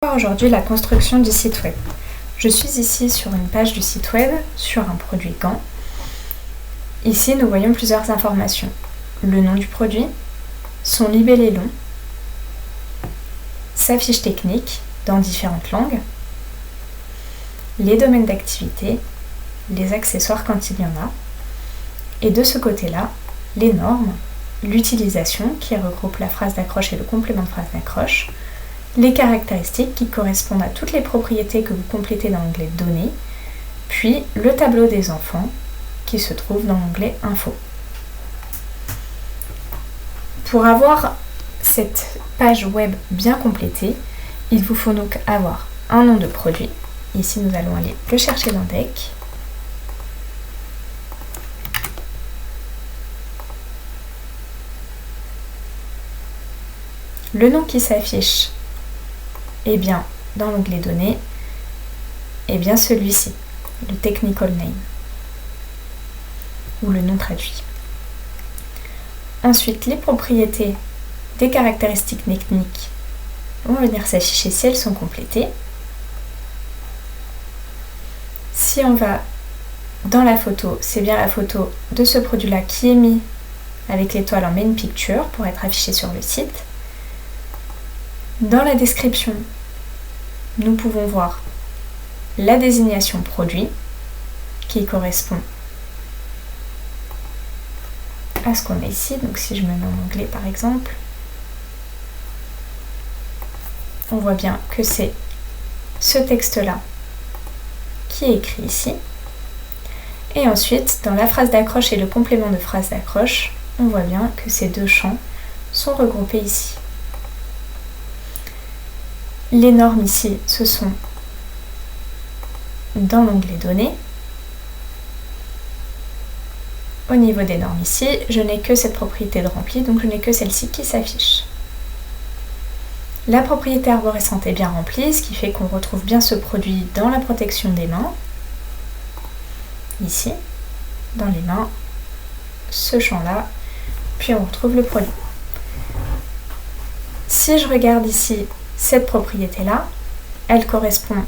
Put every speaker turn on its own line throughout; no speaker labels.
Aujourd'hui la construction du site web. Je suis ici sur une page du site web, sur un produit gant. Ici nous voyons plusieurs informations. Le nom du produit, son libellé long, sa fiche technique dans différentes langues, les domaines d'activité, les accessoires quand il y en a, et de ce côté-là, les normes, l'utilisation qui regroupe la phrase d'accroche et le complément de phrase d'accroche, les caractéristiques qui correspondent à toutes les propriétés que vous complétez dans l'onglet Données, puis le tableau des enfants qui se trouve dans l'onglet Info. Pour avoir cette page web bien complétée, il vous faut donc avoir un nom de produit. Ici, nous allons aller le chercher dans Deck. Le nom qui s'affiche est bien dans l'onglet Données, et bien celui-ci, le Technical Name, ou le nom traduit. Ensuite, les propriétés des caractéristiques techniques vont venir s'afficher si elles sont complétées. Si on va dans la photo, c'est bien la photo de ce produit-là qui est mis avec l'étoile en main picture pour être affiché sur le site. Dans la description, nous pouvons voir la désignation produit qui correspond à ce qu'on a ici. Donc si je me mets en anglais par exemple, on voit bien que c'est ce texte-là qui est écrit ici. Et ensuite, dans la phrase d'accroche et le complément de phrase d'accroche, on voit bien que ces deux champs sont regroupés ici. Les normes ici, ce sont dans l'onglet Données. Au niveau des normes ici, je n'ai que cette propriété de rempli, donc je n'ai que celle-ci qui s'affiche. La propriété arborescente est bien remplie, ce qui fait qu'on retrouve bien ce produit dans la protection des mains. Ici, dans les mains, ce champ-là, puis on retrouve le produit. Si je regarde ici, cette propriété-là, elle correspond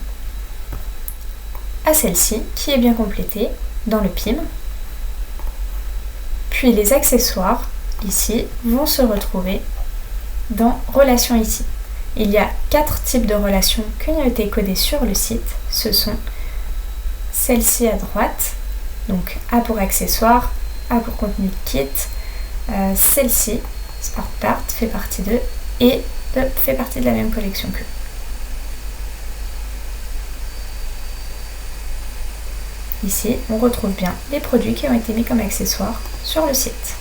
à celle-ci, qui est bien complétée dans le PIM. Puis les accessoires, ici, vont se retrouver dans Relations ici. Il y a 4 types de relations qui ont été codées sur le site. Ce sont celle-ci à droite, donc A pour accessoires, A pour contenu de kit, celle-ci, Smart Part, fait partie d'eux, et fait partie de la même collection qu'eux. Ici, on retrouve bien les produits qui ont été mis comme accessoires sur le site.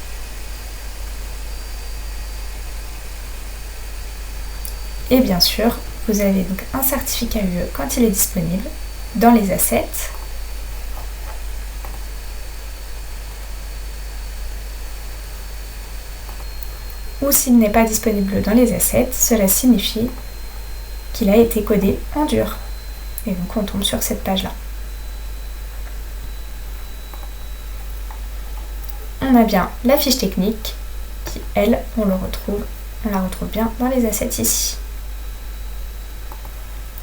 Et bien sûr, vous avez donc un certificat UE quand il est disponible dans les assets. Ou s'il n'est pas disponible dans les assets, cela signifie qu'il a été codé en dur. Et donc on tombe sur cette page-là. On a bien la fiche technique qui, elle, on la retrouve bien dans les assets ici.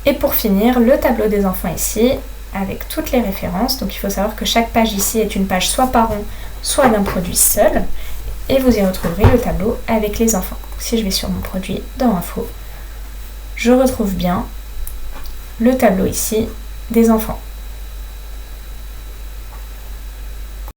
Et pour finir, le tableau des enfants ici, avec toutes les références. Donc il faut savoir que chaque page ici est une page soit par an, soit d'un produit seul. Et vous y retrouverez le tableau avec les enfants. Si je vais sur mon produit, dans Info, je retrouve bien le tableau ici des enfants.